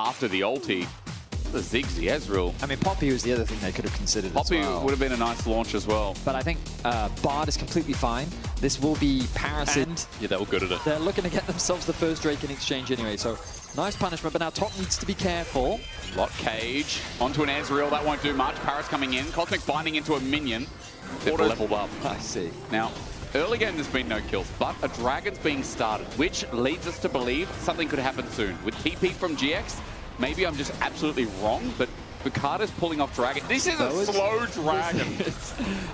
after the ulti. The Ziggs, the Ezreal. I mean, Poppy was the other thing they could have considered Poppy as well. would have been a nice launch as well. But I think Bard is completely fine. This will be Paris and yeah, they were good at it. They're looking to get themselves the first Drake in exchange anyway, so nice punishment. But now Top needs to be careful. Lot Cage onto an Ezreal, that won't do much. Paris coming in, Cosmic binding into a minion. They've leveled up. I see. Now, early game there's been no kills, but a Dragon's being started, which leads us to believe something could happen soon. With TP from GX, maybe I'm just absolutely wrong, but Bukata's pulling off Dragon. This is a slow Dragon.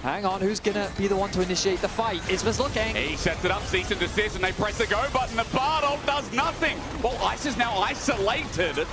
Hang on, who's going to be the one to initiate the fight? Isma's looking. He sets it up, cease and desist, and they press the go button. The Bard ult does nothing. Well, Ice is now isolated.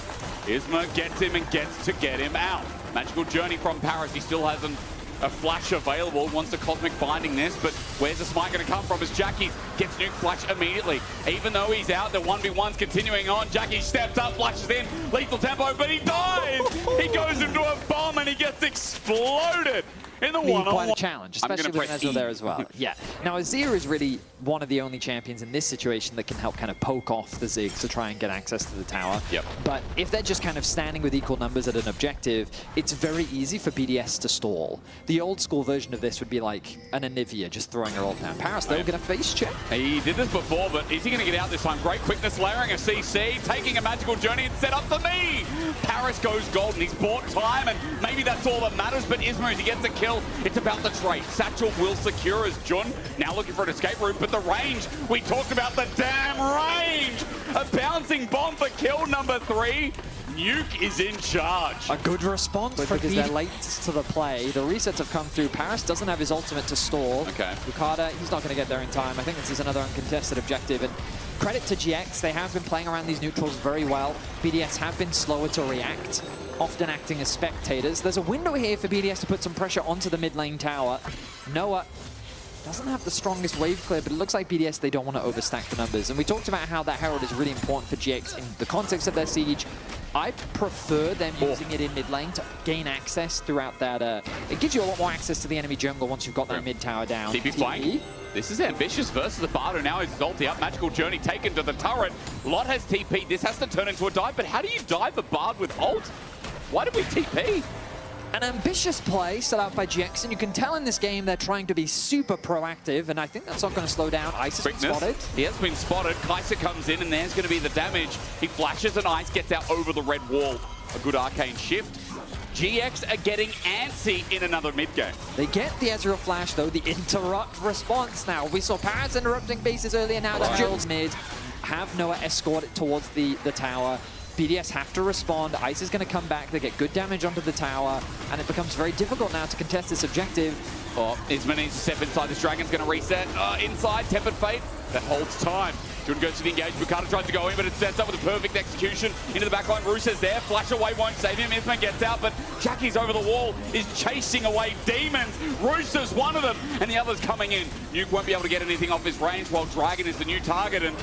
Isma gets him and gets to get him out. Magical Journey from Paris. He still hasn't a flash available, wants the Cosmic binding this, but where's the smite going to come from as Jackie gets nuke flash immediately. Even though he's out, the 1v1's continuing on. Jackie steps up, flashes in, lethal tempo, but he dies! He goes into a bomb and he gets exploded in the one-on-one. Quite a challenge, especially with Ezreal there as well. Yeah. Now, Azir is really one of the only champions in this situation that can help kind of poke off the Ziggs to try and get access to the tower. Yep. But if they're just kind of standing with equal numbers at an objective, it's very easy for BDS to stall. The old school version of this would be like an Onivia just throwing her ult down. Paris, though, going to face check. He did this before, but is he going to get out this time? Great quickness, layering a CC, taking a magical journey and set up for me. Paris goes golden. He's bought time, and maybe that's all that matters, but Isma, as he gets a kill, it's about the trade. Satchel will secure as Jun, now looking for an escape route, but the range, we talked about the damn range. A bouncing bomb for kill number 3. Nuke is in charge. A good response because they're late to the play. The resets have come through. Paris doesn't have his ultimate to stall. Okay. Bukata, he's not going to get there in time. I think this is another uncontested objective. And credit to GX, they have been playing around these neutrals very well. BDS have been slower to react, often acting as spectators. There's a window here for BDS to put some pressure onto the mid lane tower. Noah doesn't have the strongest wave clear, but it looks like BDS, they don't want to overstack the numbers. And we talked about how that Herald is really important for GX in the context of their siege. I prefer them using it in mid lane to gain access throughout that. It gives you a lot more access to the enemy jungle once you've got that mid tower down. TP flank. This is ambitious versus the Bard, who now is ulti up. Magical Journey taken to the turret. Lot has TP. This has to turn into a dive, but how do you dive the Bard with ult? Why did we TP? An ambitious play set out by GX, and you can tell in this game they're trying to be super proactive, and I think that's not going to slow down. Ice has been spotted. He has been spotted. Kai'Sa comes in, and there's going to be the damage. He flashes, and Ice gets out over the red wall. A good arcane shift. GX are getting antsy in another mid-game. They get the Ezreal flash, though, the interrupt response now. We saw Paris interrupting bases earlier, now the Herald's mid. Have Noah escort it towards the tower. BDS have to respond. Ice is going to come back. They get good damage onto the tower, and it becomes very difficult now to contest this objective. Oh, Isma needs to step inside. This Dragon's going to reset. Inside, Tempered Fate. That holds time. Jun goes to the engage. Bukata tries to go in, but it sets up with a perfect execution into the backline. Roos is there. Flash away won't save him. Isma gets out, but Jackie's over the wall, is chasing away demons. Roos is one of them, and the other's coming in. Nuke won't be able to get anything off his range, while Dragon is the new target, and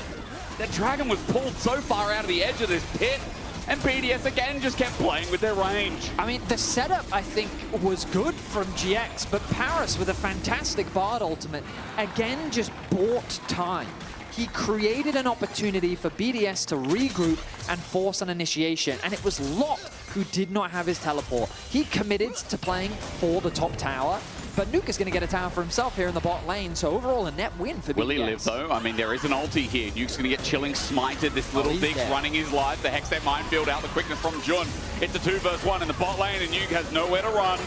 that Dragon was pulled so far out of the edge of this pit, and BDS again just kept playing with their range. I mean, the setup, I think, was good from GX, but Paris, with a fantastic Bard ultimate, again just bought time. He created an opportunity for BDS to regroup and force an initiation, and it was Lot who did not have his teleport. He committed to playing for the top tower, but Nuke is going to get a tower for himself here in the bot lane, so overall a net win for BDS. Will he live, though? I mean, there is an ulti here. Nuke's going to get chilling smited. This little Ziggs running his life. The Hextech minefield out, the quickness from Jun. It's a 2 versus 1 in the bot lane, and Nuke has nowhere to run.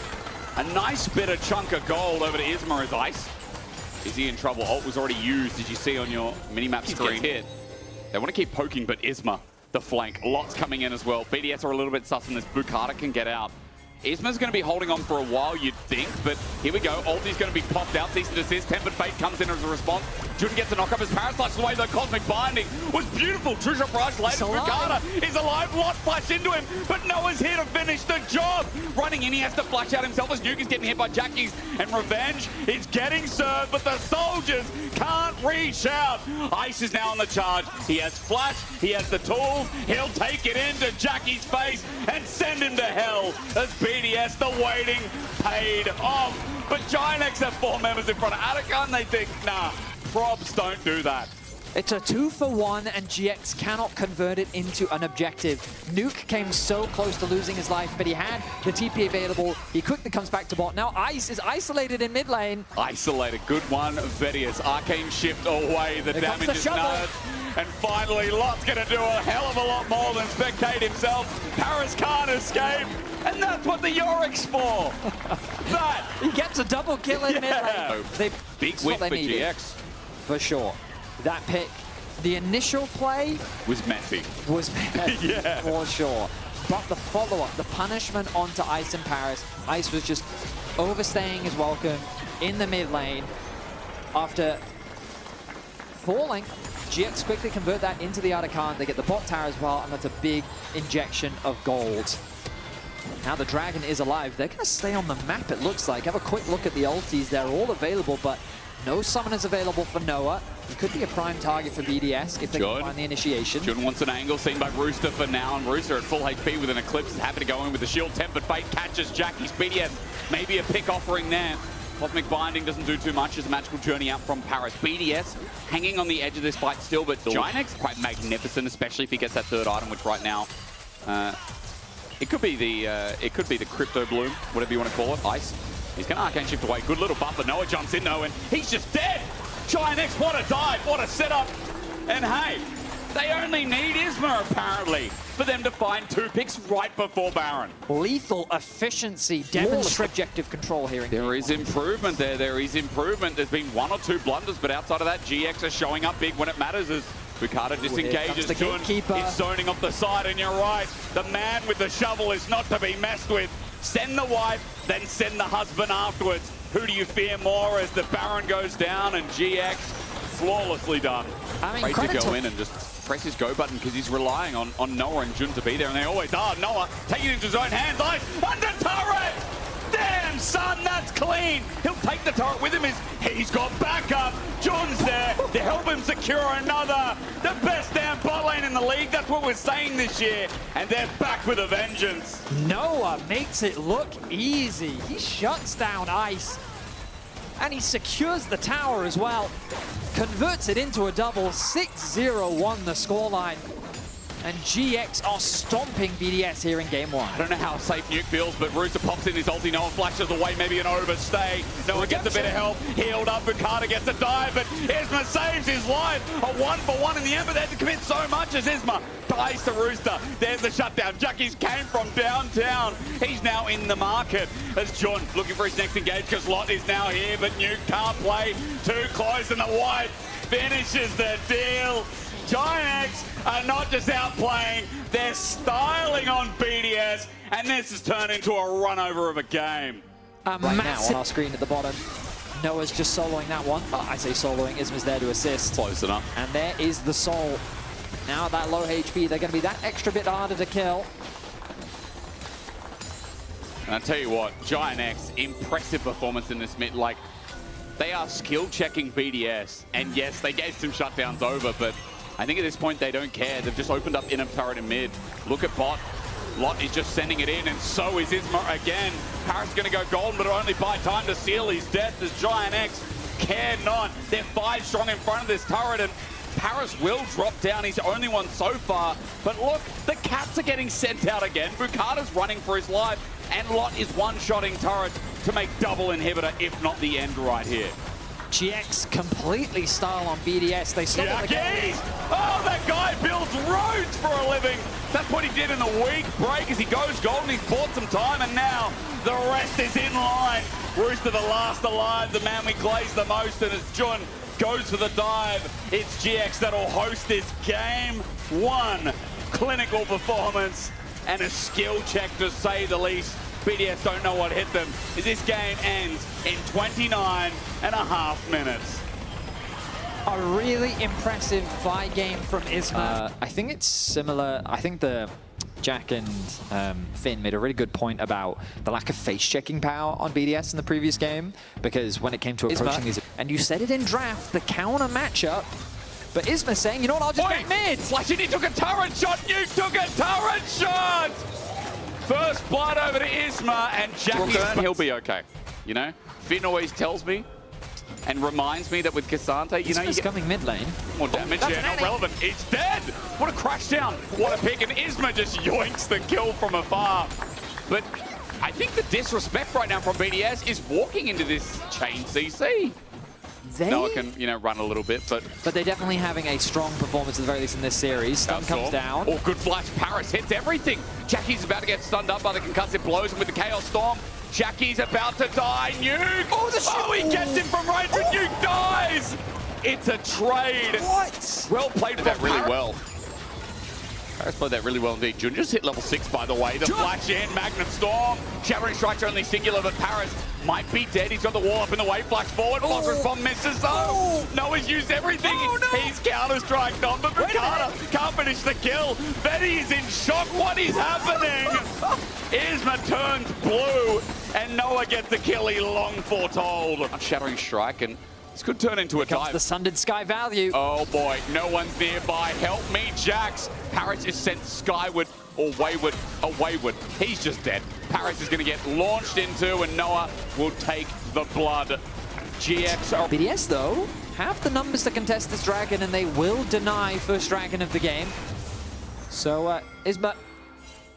A nice bit of chunk of gold over to Isma as Ice. Is he in trouble? Ult was already used, did you see on your minimap screen? Hit. They want to keep poking, but Isma, the flank. Lots coming in as well. BDS are a little bit sus in this. Bukata can get out. Isma's going to be holding on for a while, you'd think, but here we go. Ulti's going to be popped out. Cease and desist. Tempered Fate comes in as a response. Jun gets a knock-up as Paris slashes away. The Cosmic Binding was beautiful. Trisha Brush later. Bukata is alive. Lot flash into him, but Noah's here to finish the job. Running in, he has to flash out himself as Nuke is getting hit by Jackie's, and Revenge is getting served, but the soldiers can't reach out. Ice is now on the charge. He has flash. He has the tools. He'll take it into Jackie's face and send him to hell as BDS, the waiting paid off. But GIANTX have 4 members in front of Attica, and they think, nah, probs don't do that. It's a 2-for-1, and GX cannot convert it into an objective. Nuke came so close to losing his life, but he had the TP available. He quickly comes back to bot. Now Ice is isolated in mid lane. Isolated, good one, Vedius. Arcane shift away, the damage is nuts. And finally, Lot's going to do a hell of a lot more than spectate himself. Paris can't escape, and that's what the Yorik's for. That! He gets a double kill in mid lane. Big win for GX. For sure. That pick, the initial play was messy. Yeah. For sure. But the follow-up, the punishment onto Ice and Paris. Ice was just overstaying his welcome in the mid lane. After falling, GX quickly convert that into the Arcane. They get the bot tower as well, and that's a big injection of gold. Now the Dragon is alive. They're going to stay on the map, it looks like. Have a quick look at the ultis. They're all available, but no summoners available for Noah. He could be a prime target for BDS if they can find the initiation. Jun wants an angle seen by Rooster for now, and Rooster at full HP with an Eclipse is happy to go in with the shield. Tempered Fate catches Jackie's BDS. Maybe a pick offering there. Cosmic Binding doesn't do too much as a magical journey out from Paris. BDS hanging on the edge of this fight still, but GIANTX quite magnificent, especially if he gets that third item, which right now it could be the Crypto Bloom, whatever you want to call it. Ice. He's going to Arcane Shift away. Good little buffer. Noah jumps in though, and he's just dead. GIANTX, what a dive, what a setup. And hey, they only need Isma apparently for them to find 2 picks right before Baron. Lethal efficiency, demonstrate objective control here. There is improvement there. There is improvement. There's been 1 or 2 blunders, but outside of that, GX are showing up big when it matters as Bukata disengages. Jun is zoning off the side, and you're right. The man with the shovel is not to be messed with. Send the wife, then send the husband afterwards. Who do you fear more as the Baron goes down and GX flawlessly done? I mean, Ready to go in and just press his go button because he's relying on Noah and Jun to be there, and they always are. Noah taking it into his own hands. Ice under turret! Damn, son, that's clean. He'll take the turret with him. He's got backup. Jun's there to help him secure another. The best damn bot lane in the league. That's what we're saying this year. And they're back with a vengeance. Noah makes it look easy. He shuts down Ice. And he secures the tower as well. Converts it into a double. 6-0-1 the scoreline. And GX are stomping BDS here in game 1. I don't know how safe Nuke feels, but Rooster pops in his ulti. Noah flashes away, maybe an overstay. Noah gets a bit of help. Healed up. Bukata gets a dive, but Isma saves his life. A 1-for-1 in the end, but they had to commit so much as Isma dies to Rooster. There's the shutdown. Jackie's came from downtown. He's now in the market as Jun looking for his next engage because Lot is now here, but Nuke can't play too close, and the white finishes the deal. GIANTX are not just outplaying, they're styling on BDS, and this has turned into a run-over of a game. Right now on our screen at the bottom, Noah's just soloing that one. Oh, I say soloing, Isma's there to assist. Close enough. And there is the soul. Now at that low HP, they're going to be that extra bit harder to kill. And I'll tell you what, GIANTX, impressive performance in this mid. Like, they are skill checking BDS, and yes, they gave some shutdowns over, but I think at this point they don't care. They've just opened up in turret in mid. Look at bot. Lot is just sending it in, and so is Isma again. Paris is going to go golden, but only buy time to seal his death as GIANTX care not. They're 5 strong in front of this turret, and Paris will drop down. He's only one so far. But look, the cats are getting sent out again. Bukata's running for his life, and Lot is one-shotting turrets to make double inhibitor, if not the end right here. GX completely style on BDS. They stop at the game. Oh, that guy builds roads for a living. That's what he did in the week break as he goes golden. He's bought some time, and now the rest is in line. Rooster the last alive, the man we glaze the most, and as Jun goes for the dive, it's GX that'll host this game 1. Clinical performance and a skill check to say the least. BDS don't know what hit them as this game ends in 29.5 minutes. A really impressive Vi game from Isma. I think it's similar. I think the Jack and Finn made a really good point about the lack of face-checking power on BDS in the previous game, because when it came to approaching these, and you said it in draft, the counter matchup, but Isma saying, you know what, I'll just get mid. Flashing, took a turret shot, you took a turret shot! First blood over to Isma, and Jackie's... He'll be okay, you know? Finn always tells me, And reminds me that with Cassante, you know, you get coming mid lane. more damage. Yeah, not relevant. It's dead. What a crash down. What a pick. And Isma just yoinks the kill from afar. But I think the disrespect right now from BDS is walking into this chain CC. Noah can, you know, run a little bit, but they're definitely having a strong performance at the very least in this series. Stun comes down. Oh, good flash. Paris hits everything. Jackie's about to get stunned up by the concussive blows, and with the Chaos Storm, Jackie's about to die. Nuke! Oh, he gets him from range, but Nuke dies! It's a trade. What? Well played that really well. Paris played that really well indeed. Jun just hit level 6, by the way. The flash in, Magnet Storm. Shattering Strike's only singular, but Paris might be dead. He's got the wall up in the way. Flash forward. Phosphorus Bomb misses though. Noah's used everything. He's Counter-Strike not, but Bukata can't finish the kill. Betty is in shock. What is happening? Isma turns blue, and Noah gets the kill he long foretold. Shattering Strike, and this could turn into a dive. The Sundered Sky value. Oh boy, no one's nearby. Help me, Jax. Paris is sent skyward or wayward. Oh, wayward. He's just dead. Paris is going to get launched into, and Noah will take the blood. GX. BDS, though, have the numbers to contest this dragon, and they will deny first dragon of the game. So, Isma,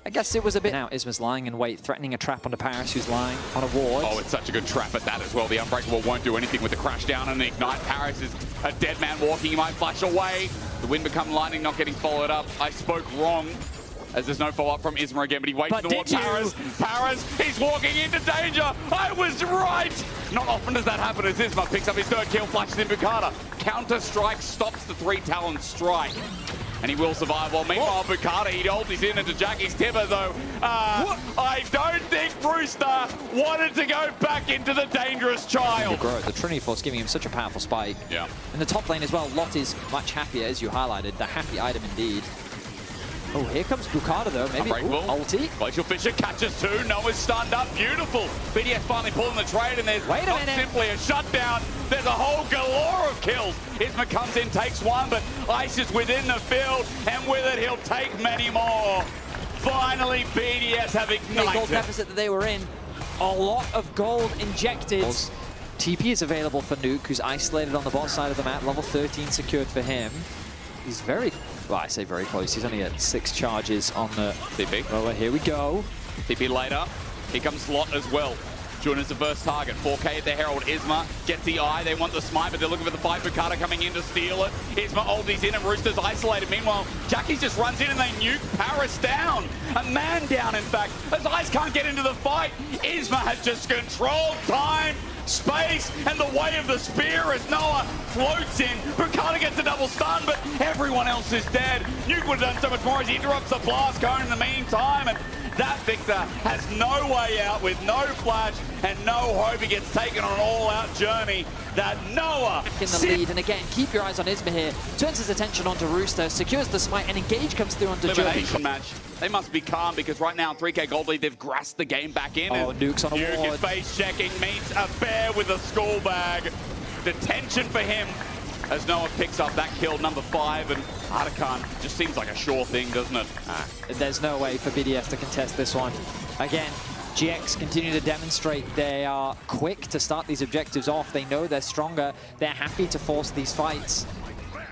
I guess it was a bit... Now Isma's lying in wait, threatening a trap onto Paris, who's lying on a ward. Oh, it's such a good trap at that as well. The Unbreakable won't do anything with the crash down and the ignite. Paris is a dead man walking. He might flash away. The wind become lightning, not getting followed up. I spoke wrong, as there's no follow-up from Isma again, but he waits towards Paris. Paris, he's walking into danger. I was right. Not often does that happen as Isma picks up his third kill, flashes in Bukata. Counter-Strike stops the 3-talon strike. And he will survive. Well, meanwhile, Bukata, he ultis in into Jackie's Timber, though. I don't think Brewster wanted to go back into the dangerous child. The Trinity Force giving him such a powerful spike. Yeah. In the top lane as well, Lot is much happier, as you highlighted. The happy item indeed. Oh, here comes Bukata, though. Maybe ulti. Glacial Fisher catches two. Noah's stunned up. Beautiful. BDS finally pulling the trade, and there's not simply a shutdown. There's a whole galore of kills. Isma comes in, takes one, but Ice is within the field, and with it, he'll take many more. Finally, BDS have ignited. The gold deficit that they were in. A lot of gold injected. TP is available for Nuke, who's isolated on the bot side of the map. Level 13 secured for him. He's very... Well, I say very close. He's only at 6 charges on the TP. Oh, here we go. TP later. Here comes Lot as well. Jun is the first target. 4K at the Herald. Isma gets the eye. They want the smite, but they're looking for the fight. Bukata coming in to steal it. Isma ultis in, and Rooster's isolated. Meanwhile, Jackie just runs in and they nuke Paris down. A man down, in fact. As Ice can't get into the fight, Isma has just controlled time, space, and the way of the spear as Noah floats in. Bukata gets a double stun, but everyone else is dead. Nuke would have done so much more as he interrupts the blast cone in the meantime, and that Victor has no way out with no flash and no hope. He gets taken on an all-out journey. That Noah in the lead, and again, keep your eyes on Isma here. Turns his attention onto Rooster, secures the smite, and Engage comes through onto elimination match. They must be calm because right now, 3K Gold Lead, they've grasped the game back in. Oh, Nuke's on a Nuke ward. is face checking, meets a bear with a school bag. The tension for him as Noah picks up that kill, number 5, and Artican just seems like a sure thing, doesn't it? There's no way for BDS to contest this one. Again, GX continue to demonstrate they are quick to start these objectives off. They know they're stronger. They're happy to force these fights.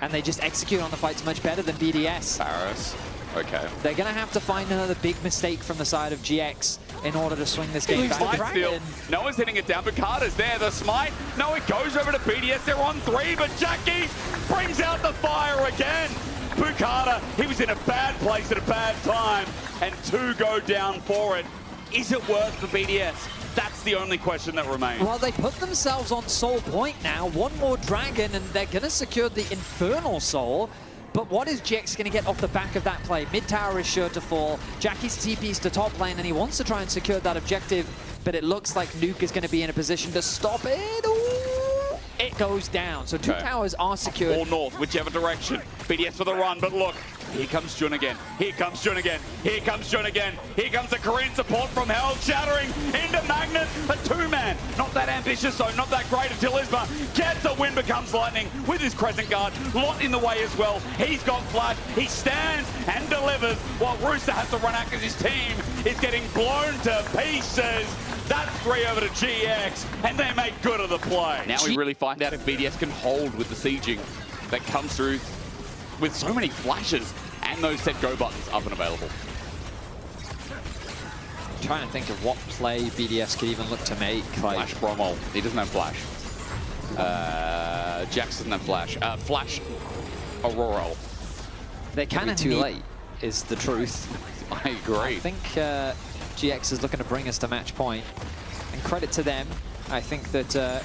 And they just execute on the fights much better than BDS. Paris. Okay. They're going to have to find another big mistake from the side of GX in order to swing this game back. Still. Noah's hitting it down. Bukata's there. The smite. No, it goes over to BDS. They're on 3, but Jackie brings out the fire again. Bukata, he was in a bad place at a bad time, and 2 go down for it. Is it worth for BDS? That's the only question that remains. Well, they put themselves on Soul Point now. One more dragon, and they're going to secure the Infernal Soul. But what is GX going to get off the back of that play? Mid tower is sure to fall. Jackie's TP's to top lane, and he wants to try and secure that objective, but it looks like Nuke is going to be in a position to stop it. Ooh, it goes down. So 2 towers are secured. Or north, whichever direction. BDS for the run, but look, here comes Jun again. Here comes Jun again. Here comes Jun again. Here comes the Korean support from Hell, shattering into Magnet. A 2-man. Not that ambitious, though. Not that great until Isma gets a win, becomes lightning with his Crescent Guard. Lot in the way as well. He's got flash. He stands and delivers while Rooster has to run out because his team is getting blown to pieces. That's 3 over to GX, and they make good of the play. Now we really find out if BDS can hold with the sieging that comes through with so many flashes and those set go buttons up and available. I'm trying to think of what play BDS could even look to make. Flash Bromo. He doesn't have flash. Jax doesn't have flash. Flash Aurora. They're kind of too late, is the truth. I agree. I think GX is looking to bring us to match point. And credit to them. I think that...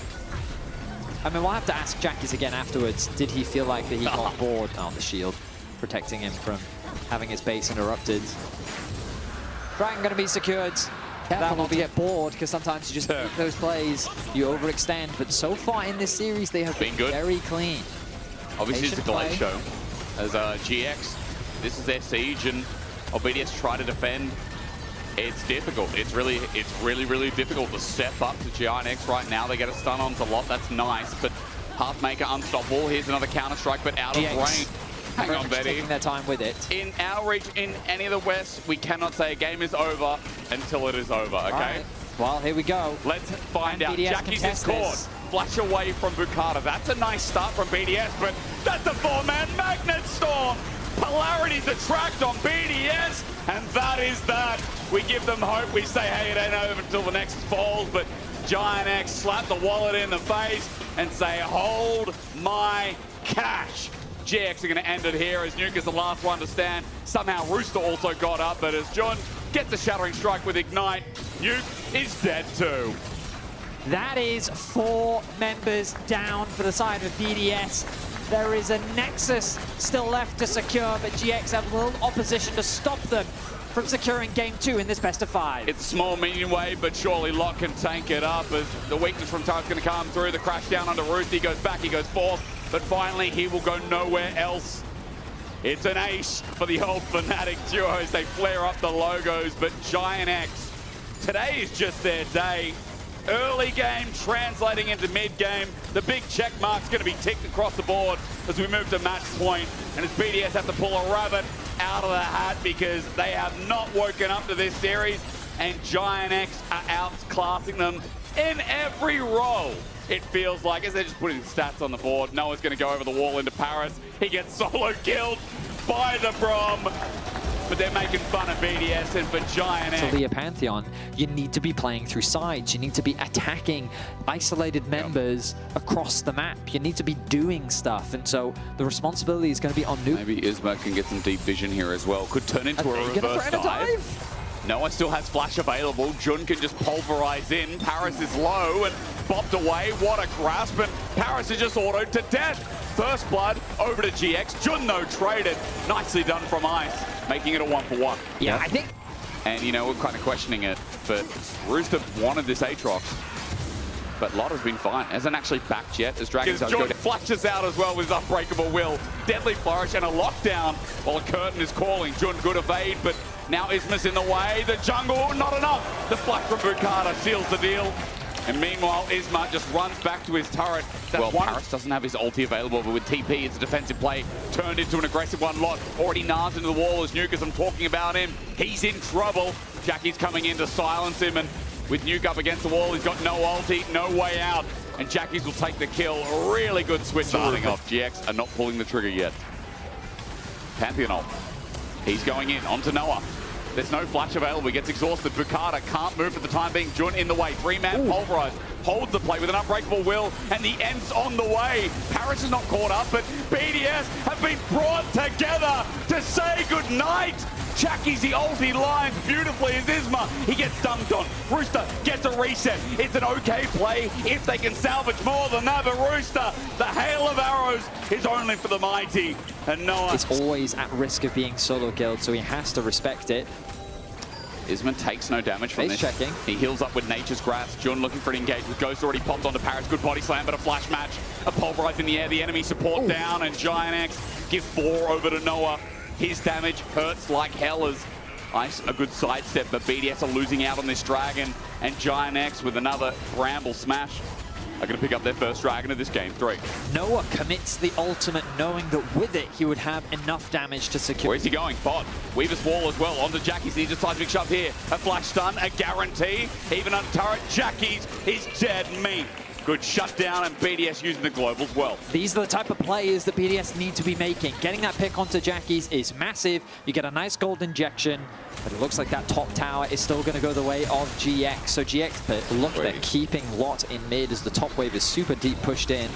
I mean, we'll have to ask Jackies again afterwards. Did he feel like that he got bored? Oh, the shield protecting him from having his base interrupted. Dragon going to be secured. That will get bored, because sometimes you just make those plays, you overextend. But so far in this series, they have been good. Very clean. Obviously, it's a delay show. As GX, this is their siege, and BDS try to defend. It's difficult. It's really difficult to step up to GIANTX right now. They get a stun onto Lot. That's nice, but Pathmaker unstoppable. Here's another counter strike, but out of range. Hang on, Betty. Taking their time with it. In our region, in any of the West, we cannot say a game is over until it is over, okay? Right. Well, here we go. Let's find out. Jackie's in court. Flash away from Bukata. That's a nice start from BDS, but that's a 4-man Magnet Storm. Polarity's attract on BDS, and that is that. We give them hope. We say, hey, it ain't over until the next falls, but GIANTX slap the wallet in the face and say, hold my cash. GX are going to end it here as Nuke is the last one to stand. Somehow Rooster also got up, but as John gets a shattering strike with Ignite, Nuke is dead too. That is 4 members down for the side of BDS. There is a Nexus still left to secure, but GX have little opposition to stop them from securing game 2 in this best of 5. It's a small minion wave, but surely Lot can tank it up as the weakness from Ty's going to come through. The crash down onto Rooster. He goes back, he goes forth, but finally he will go nowhere else. It's an ace for the old Fnatic duo as they flare up the logos, but GIANTX, today is just their day. Early game translating into mid game. The big check mark's going to be ticked across the board as we move to match point. And as BDS have to pull a rabbit out of the hat because they have not woken up to this series. And GIANTX are outclassing them in every role. It feels like, as they're just putting stats on the board, Noah's going to go over the wall into Paris. He gets solo killed by the Brom. But they're making fun of BDS, and for GIANTX. To Leah Pantheon, you need to be playing through sides. You need to be attacking isolated members across the map. You need to be doing stuff, and so the responsibility is going to be on Nuke. Maybe Isma can get some deep vision here as well. Could turn into a reverse dive. Noah still has flash available. Jun can just pulverize in. Paris is low and bopped away. What a grasp, and Paris is just autoed to death. First blood over to GX. Jun, though, traded. Nicely done from Ice, making it a 1-for-1. Yeah, I think... And, you know, we're kind of questioning it, but Rooster wanted this Aatrox. But Lot has been fine. Hasn't actually backed yet as Dragon's Jun flashes out as well with his Unbreakable Will. Deadly Flourish and a lockdown while a curtain is calling. Jun good evade, but now Isma's in the way. The jungle, not enough. The flash from Bukata seals the deal. And meanwhile, Isma just runs back to his turret. Well, Paris doesn't have his ulti available, but with TP, it's a defensive play turned into an aggressive one. Lot already gnarls into the wall as Nuke, as I'm talking about him. He's in trouble. Jackie's coming in to silence him, and with Nuke up against the wall, he's got no ulti, no way out. And Jackie's will take the kill. A really good switch starting off. GX are not pulling the trigger yet. Pantheon ult. He's going in onto Noah. There's no flash available. He gets exhausted. Bukata can't move for the time being. Jun in the way. 3-man pulverized. Holds the play with an Unbreakable Will, and the end's on the way. Paris is not caught up, but BDS have been brought together to say goodnight. Jackie's the ulti lines beautifully as Isma. He gets dunked on. Rooster gets a reset. It's an okay play if they can salvage more than that, but Rooster, the hail of arrows is only for the mighty. And Noah... It's always at risk of being solo killed, so he has to respect it. Isma takes no damage from this. Checking. He heals up with Nature's Grasp. Jun looking for an engagement. Ghost already popped onto Paris. Good body slam, but a flash match. A pulverize in the air. The enemy support down, and GIANTX give 4 over to Noah. His damage hurts like hell as Ice a good sidestep, but BDS are losing out on this Dragon, and GIANTX with another Bramble smash. are going to pick up their first Dragon of this game 3. Noah commits the ultimate, knowing that with it, he would have enough damage to secure. Where's he going? Bot. Weaver's wall as well. Onto Jackie's. Needs a seismic shove here. A flash stun, a guarantee. Even on turret, Jackie's is dead meat. Good shutdown, and BDS using the globals well. These are the type of plays that BDS need to be making. Getting that pick onto Jackie's is massive. You get a nice gold injection, but it looks like that top tower is still going to go the way of GX. So GX, but look, they're keeping Lot in mid as the top wave is super deep pushed in.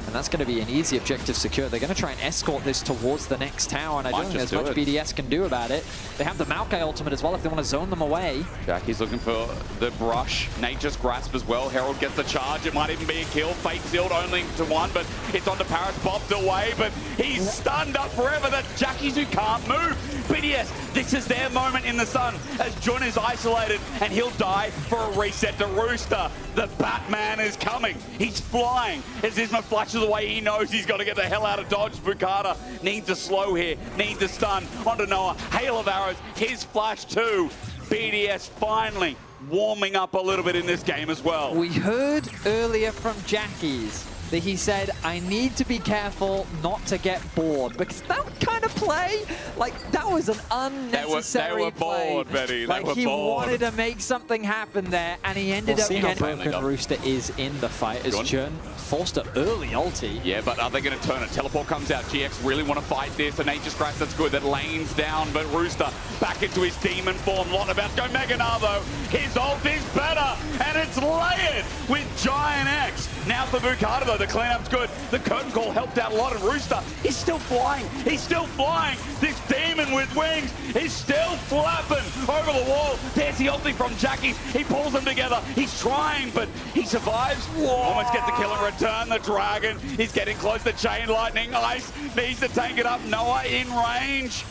And that's going to be an easy objective secure. They're going to try and escort this towards the next tower, and I don't think there's much BDS can do about it. They have the Maokai ultimate as well if they want to zone them away. Jackie's looking for the brush. Nature's grasp as well. Herald gets the charge. It might even be a kill. Fate sealed only to 1, but it's onto Paris. Bobbed away, but he's stunned up forever. That's Jackie's who can't move. BDS, this is their moment in the sun as Jun is isolated, and he'll die for a reset to Rooster. The Batman is coming. He's flying as Isma flashes away. He knows he's got to get the hell out of dodge. Bukata needs a slow here, needs a stun. Onto Noah, hail of arrows, his flash too. BDS finally warming up a little bit in this game as well. We heard earlier from Jackie's that he said, I need to be careful not to get bored, because that kind of play, like, that was an unnecessary they were bored, play. Betty. Like, he wanted to make something happen there, and he ended up getting... Broken Rooster is in the fight as Jun forced an early ulti. Yeah, but are they going to turn it? Teleport comes out. GX really want to fight this. A Nature's Grasp, that's good. That lanes down, but Rooster back into his demon form. Lot about to go Mega Narvo. His ult is better, and it's layered with GIANTX. Now for Bukata, though, the cleanup's good. The curtain call helped out a lot, and Rooster, he's still flying. He's still flying. This demon with wings is still flapping over the wall. There's the ulti from Jackie's. He pulls them together. He's trying, but he survives. Whoa. Almost gets the kill and return. The Dragon is getting close to Chain Lightning. Ice needs to tank it up. Noah in range.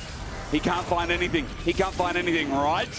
He can't find anything. He can't find anything, right?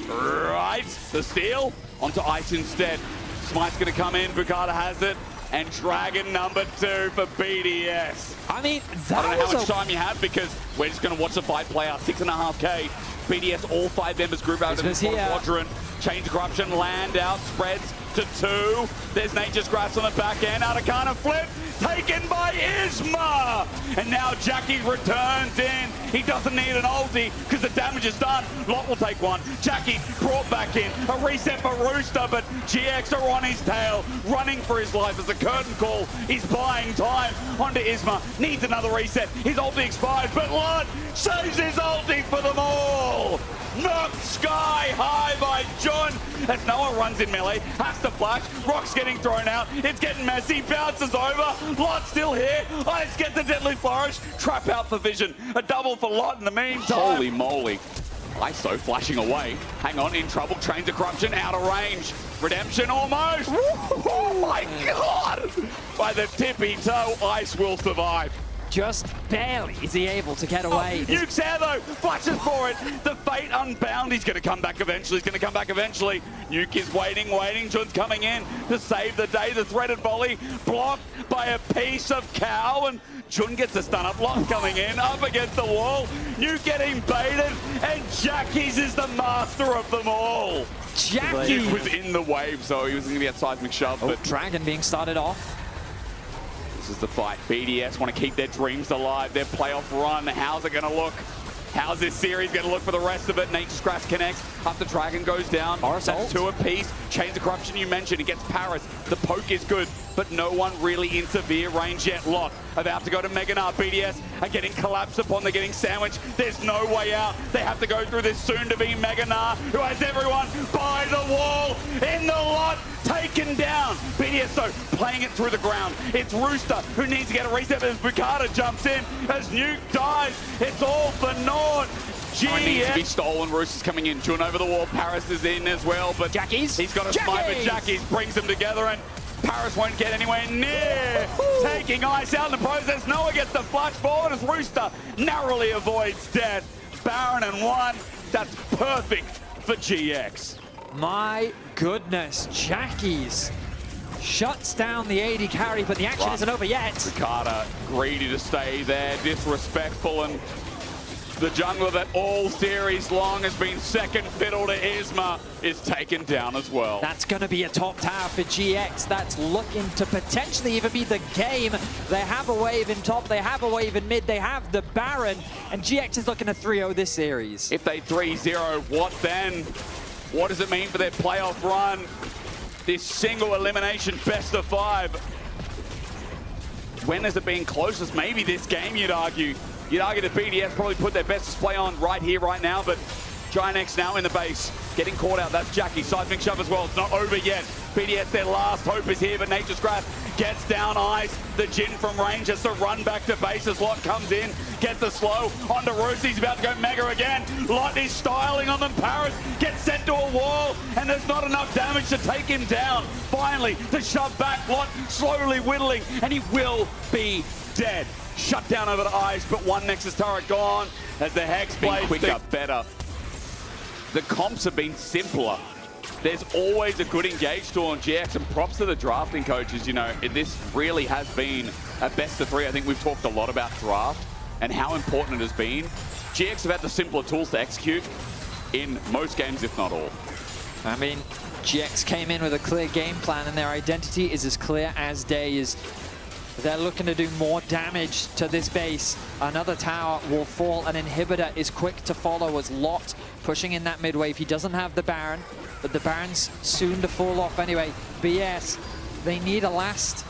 Right. The steal onto Ice instead. Smite's going to come in. Bukata has it. And Dragon number 2 for BDS. I mean, I don't know how much time you have, because we're just going to watch the fight play out. 6.5K. BDS, all 5 members group out of the quadrant. Change corruption, land out, spreads to 2. There's Nature's Grasp on the back end. Atacana flip, taken by Isma. And now Jackie returns in. He doesn't need an ulti because the damage is done. Lot will take one. Jackie brought back in. A reset for Rooster, but GX are on his tail, running for his life as the curtain call is buying time. Onto Isma, needs another reset. His ulti expires, but Lot saves his ulti for them all. Knocked sky high by Jun as Noah runs in melee, has to flash. Rock's getting thrown out. It's getting messy. Bounces over. Lot still here. Ice gets the deadly flourish. Trap out for Vision. A double for Lot in the meantime. Holy moly. ISO flashing away. Hang on, in trouble. Trains of Corruption out of range. Redemption almost. Oh my God. By the tippy toe, Ice will survive. Just barely is he able to get away. Nuke's there though, flashes for it. The Fate Unbound, he's going to come back eventually. He's going to come back eventually. Nuke is waiting. Jun's coming in to save the day. The threaded volley blocked by a piece of cow, and Jun gets a stun up. Lot coming in, up against the wall. Nuke getting baited, and Jackie's is the master of them all. Jackie was in the wave, so he was going to be a seismic shove. But Dragon being started off. This is the fight. BDS want to keep their dreams alive, their playoff run. How's it going to look? How's this series going to look for the rest of it? Nature's Grasp connects. Up the Dragon goes down. That's 2 apiece. Chains of Corruption you mentioned. He gets Paris. The poke is good, but no one really in severe range yet. Lot about to go to Meganar. BDS are getting collapsed upon. They're getting sandwiched. There's no way out. They have to go through this soon-to-be Meganar, who has everyone by the wall in the Lot. Taken down. BDS though playing it through the ground. It's Rooster who needs to get a reset as Bukata jumps in. As Nuke dies, it's all for Nord. Needs to be stolen. Rooster's coming in. Jun over the wall. Paris is in as well, but Jackie's. He's got a smite, but Jackie's brings them together, and Paris won't get anywhere near taking Ice out in the process. Noah gets the flash forward as Rooster narrowly avoids death. Baron and 1. That's perfect for GX. My goodness, Jackie's shuts down the AD carry, but the action isn't over yet. Bukata greedy to stay there, disrespectful, and The jungler that all series long has been second fiddle to Isma is taken down as well. That's going to be a top tower for GX. That's looking to potentially even be the game. They have a wave in top, they have a wave in mid, they have the Baron, and GX is looking to 3-0 this series. If they 3-0, what then? What does it mean for their playoff run? This single elimination best of 5. When has it been closest? Maybe this game, you'd argue. You'd argue that BDS probably put their best display on right here, right now, but GIANTX now in the base, getting caught out. That's Jackie. Seismic shove as well. It's not over yet. BDS, their last hope is here, but Nature's Grasp gets down ice. The Jin from range has to run back to base as Lot comes in, gets the slow onto Roos. He's about to go mega again. Lot is styling on them. Paris gets sent to a wall, and there's not enough damage to take him down. Finally, to shove back, Lot slowly whittling, and he will be dead. Shut down over the ice, but one Nexus turret gone as the Hex plays quicker, better. The comps have been simpler. There's always a good engage tool on GX, and props to the drafting coaches. You know, this really has been a best of 3. I think we've talked a lot about draft and how important it has been. GX have had the simpler tools to execute in most games, if not all. I mean, GX came in with a clear game plan, and their identity is as clear as day. They're looking to do more damage to this base. Another tower will fall. An inhibitor is quick to follow as Lot pushing in that mid wave. He doesn't have the Baron, but the Baron's soon to fall off anyway. BS, they need a last.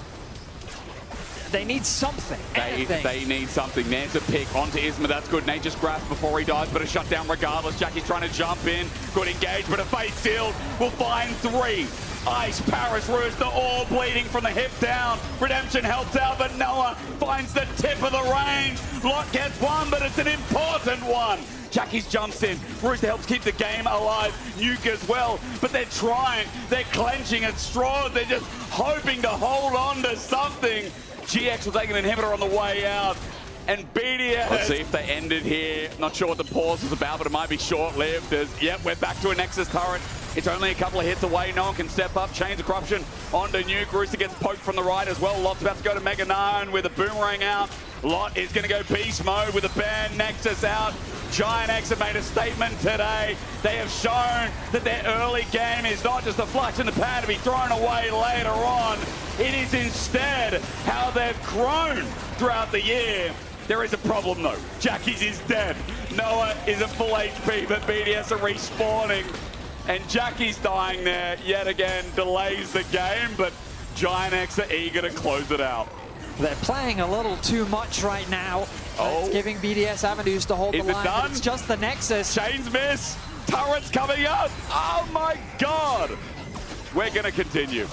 They need something. They need something. There's a pick onto Isma. That's good. Nature's Grasp before he dies, but a shutdown regardless. Jackie's trying to jump in. Good engage, but a fate sealed will find 3. Ice, Paris, Rooster, all bleeding from the hip down. Redemption helps out, but Noah finds the tip of the range. Lot gets one, but it's an important one. Jackie's jumps in. Rooster helps keep the game alive. Nuke as well, but they're trying. They're clenching at straws. They're just hoping to hold on to something. GX will take an inhibitor on the way out. And BDS. Let's see if they ended here. Not sure what the pause was about, but it might be short-lived. Yep, we're back to a Nexus turret. It's only a couple of hits away. No one can step up. Chains of Corruption onto Nuke. Rooster gets poked from the right as well. Lot's about to go to Mega 9 with a boomerang out. Lot is going to go beast mode with a ban. Nexus out. GIANTX have made a statement today. They have shown that their early game is not just a flash in the pan to be thrown away later on. It is instead how they've grown throughout the year. There is a problem though. Jackie's is dead. Noah is at full HP, but BDS are respawning. And Jackie's dying there yet again, delays the game, but GIANTX are eager to close it out. They're playing a little too much right now. It's giving BDS avenues to hold the line. Is it done? It's just the Nexus. Chains miss. Turrets coming up. Oh my God. We're going to continue.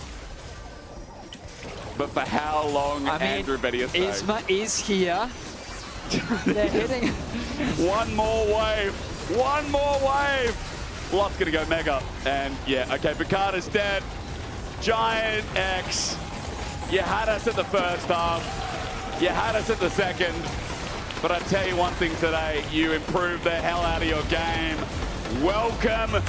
But for how long, Andrew Bettius? Isma is here. They're hitting. One more wave. One more wave. Lot's going to go mega. And yeah, okay, Picard is dead. GIANTX. You had us at the first half. You had us at the second. But I tell you one thing today, you improved the hell out of your game. Welcome